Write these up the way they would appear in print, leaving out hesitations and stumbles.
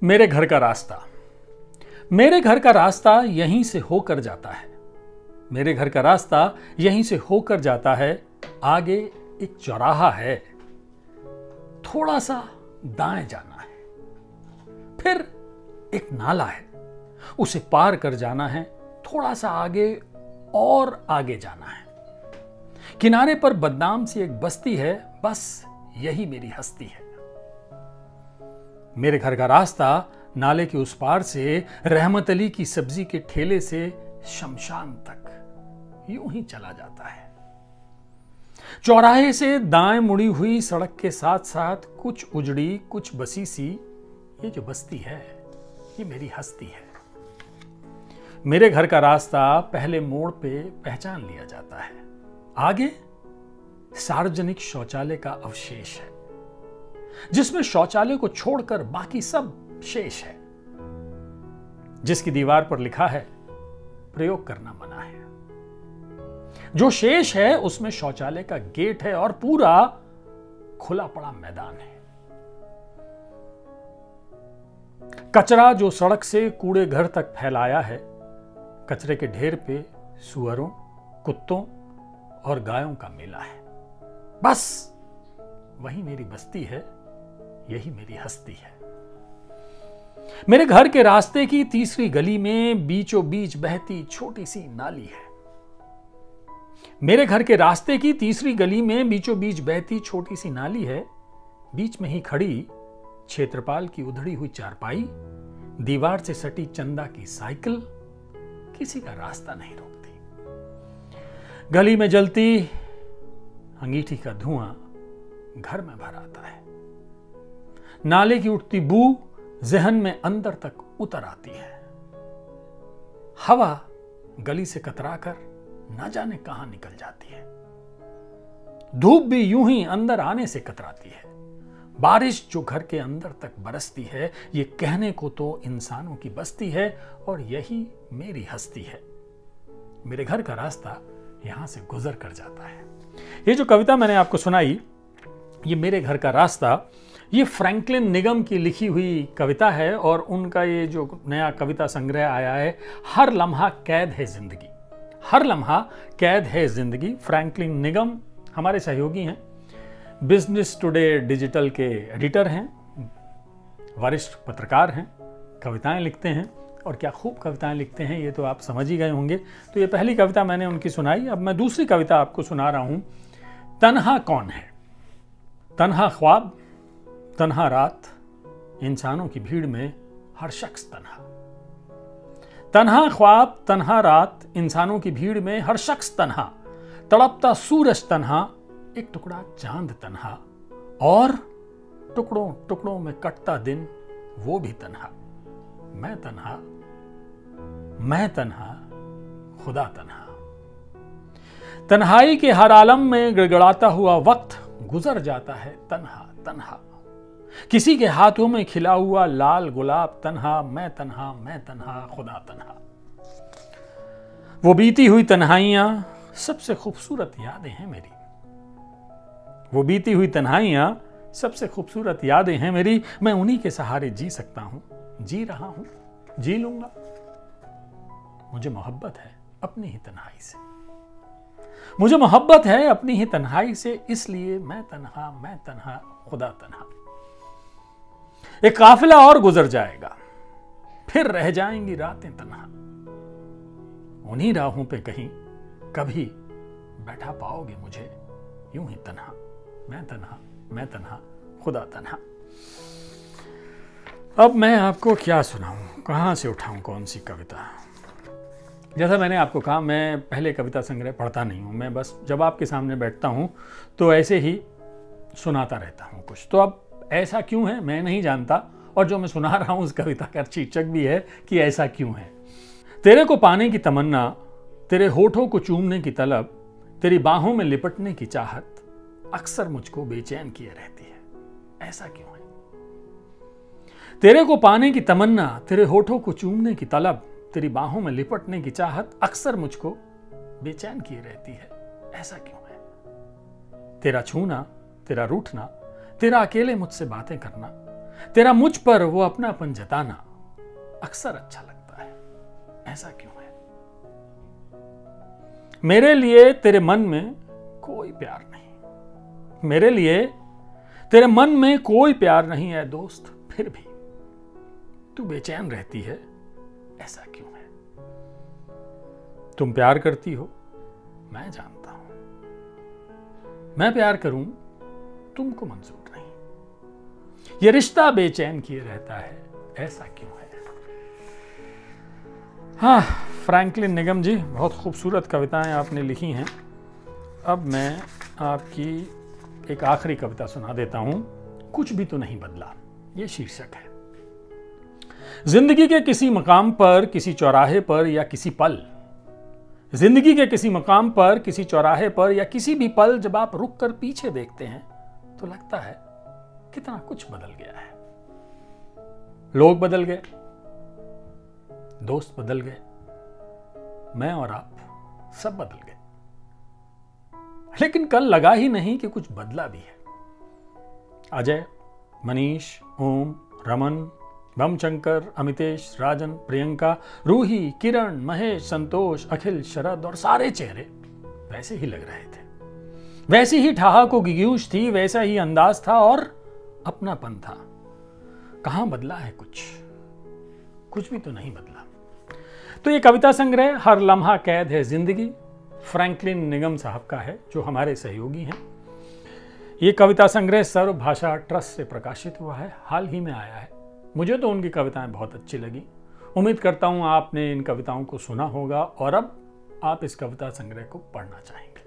मेरे घर का रास्ता। मेरे घर का रास्ता यहीं से होकर जाता है। मेरे घर का रास्ता यहीं से होकर जाता है। आगे एक चौराहा है, थोड़ा सा दाएं जाना है। फिर एक नाला है, उसे पार कर जाना है। थोड़ा सा आगे और आगे जाना है। किनारे पर बदनाम सी एक बस्ती है, बस यही मेरी हस्ती है। मेरे घर का रास्ता नाले के उस पार से रहमत अली की सब्जी के ठेले से शमशान तक यूं ही चला जाता है। चौराहे से दाएं मुड़ी हुई सड़क के साथ साथ कुछ उजड़ी कुछ बसी सी ये जो बस्ती है, ये मेरी हस्ती है। मेरे घर का रास्ता पहले मोड़ पे पहचान लिया जाता है। आगे सार्वजनिक शौचालय का अवशेष है, जिसमें शौचालय को छोड़कर बाकी सब शेष है, जिसकी दीवार पर लिखा है प्रयोग करना मना है। जो शेष है उसमें शौचालय का गेट है और पूरा खुला पड़ा मैदान है। कचरा जो सड़क से कूड़े घर तक फैलाया है, कचरे के ढेर पे सुअरों, कुत्तों और गायों का मेला है। बस वही मेरी बस्ती है, यही मेरी हस्ती है। मेरे घर के रास्ते की तीसरी गली में बीचों बीच बहती छोटी सी नाली है। मेरे घर के रास्ते की तीसरी गली में बीचों बीच बहती छोटी सी नाली है। बीच में ही खड़ी क्षेत्रपाल की उधड़ी हुई चारपाई, दीवार से सटी चंदा की साइकिल किसी का रास्ता नहीं रोकती। गली में जलती अंगीठी का धुआं घर में भर आता है। नाले की उठती बू जहन में अंदर तक उतर आती है। हवा गली से कतराकर न जाने कहां निकल जाती है। धूप भी यूं ही अंदर आने से कतराती है। बारिश जो घर के अंदर तक बरसती है, ये कहने को तो इंसानों की बस्ती है और यही मेरी हस्ती है। मेरे घर का रास्ता यहां से गुजर कर जाता है। ये जो कविता मैंने आपको सुनाई, ये मेरे घर का रास्ता, ये फ्रैंकलिन निगम की लिखी हुई कविता है और उनका ये जो नया कविता संग्रह आया है, हर लम्हा कैद है जिंदगी। हर लम्हा कैद है जिंदगी। फ्रैंकलिन निगम हमारे सहयोगी हैं, बिजनेस टुडे डिजिटल के एडिटर हैं, वरिष्ठ पत्रकार हैं, कविताएं लिखते हैं और क्या खूब कविताएं लिखते हैं, ये तो आप समझ ही गए होंगे। तो ये पहली कविता मैंने उनकी सुनाई। अब मैं दूसरी कविता आपको सुना रहा हूं। तन्हा कौन है? तन्हा ख्वाब, तन्हा रात, इंसानों की भीड़ में हर शख्स तन्हा। तन्हा ख्वाब, तन्हा रात, इंसानों की भीड़ में हर शख्स तन्हा। तड़पता सूरज तन्हा, एक टुकड़ा चांद तन्हा, और टुकड़ों टुकड़ों में कटता दिन वो भी तन्हा। मैं तन्हा, मैं तन्हा, खुदा तन्हा। तन्हाई के हर आलम में गड़गड़ाता हुआ वक्त गुजर जाता है तन्हा तन्हा। किसी के हाथों में खिला हुआ लाल गुलाब तन्हा। मैं तन्हा, मैं तन्हा, खुदा तन्हा। वो बीती हुई तन्हाइयां सबसे खूबसूरत यादें हैं मेरी। वो बीती हुई तन्हाइयां सबसे खूबसूरत यादें हैं मेरी। मैं उन्हीं के सहारे जी सकता हूं, जी रहा हूं, जी लूंगा। मुझे मोहब्बत है अपनी ही तन्हाई से। मुझे मोहब्बत है अपनी ही तन्हाई से, इसलिए मैं तन्हा, खुदा तन्हा। एक काफिला और गुजर जाएगा, फिर रह जाएंगी रातें तन्हा। उन्हीं राहों पे कहीं कभी बैठा पाओगे मुझे यूं ही तन्हा। मैं तन्हा, मैं तन्हा, खुदा तन्हा। अब मैं आपको क्या सुनाऊं, कहां से उठाऊं कौन सी कविता? जैसा मैंने आपको कहा, मैं पहले कविता संग्रह पढ़ता नहीं हूं। मैं बस जब आपके सामने बैठता हूं तो ऐसे ही सुनाता रहता हूं कुछ। तो अब ऐसा क्यों है मैं नहीं जानता, और जो मैं सुना रहा हूं उस कविता का शीर्षक भी है कि ऐसा क्यों है। तेरे को पाने की तमन्ना, तेरे होठों को चूमने की तलब, तेरी बाहों में लिपटने की चाहत अक्सर मुझको बेचैन किए रहती है। ऐसा क्यों है? तेरे को पाने की तमन्ना, तेरे होठों को चूमने की तलब, तेरी बाहों में लिपटने की चाहत अक्सर मुझको बेचैन किए रहती है। ऐसा क्यों है? तेरा छूना, तेरा रूठना, तेरा अकेले मुझसे बातें करना, तेरा मुझ पर वो अपनापन जताना अक्सर अच्छा लगता है, ऐसा क्यों है? मेरे लिए तेरे मन में कोई प्यार नहीं, मेरे लिए तेरे मन में कोई प्यार नहीं है दोस्त, फिर भी तू बेचैन रहती है, ऐसा क्यों है? तुम प्यार करती हो, मैं जानता हूं, मैं प्यार करूं तुमको मंजूर नहीं। ये रिश्ता बेचैन किए रहता है, ऐसा क्यों है? हाँ, फ्रैंकलिन निगम जी, बहुत खूबसूरत कविताएं आपने लिखी हैं। अब मैं आपकी एक आखिरी कविता सुना देता हूं, कुछ भी तो नहीं बदला, ये शीर्षक है। जिंदगी के किसी मकाम पर, किसी चौराहे पर या किसी पल, जिंदगी के किसी मकाम पर, किसी चौराहे पर या किसी भी पल जब आप रुक कर पीछे देखते हैं तो लगता है कितना कुछ बदल गया है। लोग बदल गए, दोस्त बदल गए, मैं और आप सब बदल गए, लेकिन कल लगा ही नहीं कि कुछ बदला भी है। अजय, मनीष, ओम, रमन, बमशंकर, अमितेश, राजन, प्रियंका, रूही, किरण, महेश, संतोष, अखिल, शरद और सारे चेहरे वैसे ही लग रहे थे, वैसी ही ठहाको गिगूश थी, वैसा ही अंदाज था और अपनापन था। कहां बदला है कुछ भी तो नहीं बदला। तो ये कविता संग्रह हर लम्हा कैद है जिंदगी, फ्रैंकलिन निगम साहब का है, जो हमारे सहयोगी हैं। ये कविता संग्रह सर्व भाषा ट्रस्ट से प्रकाशित हुआ है, हाल ही में आया है। मुझे तो उनकी कविताएं बहुत अच्छी लगी। उम्मीद करता हूं आपने इन कविताओं को सुना होगा और अब आप इस कविता संग्रह को पढ़ना चाहेंगे।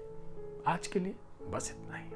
आज के लिए बस इतना ही।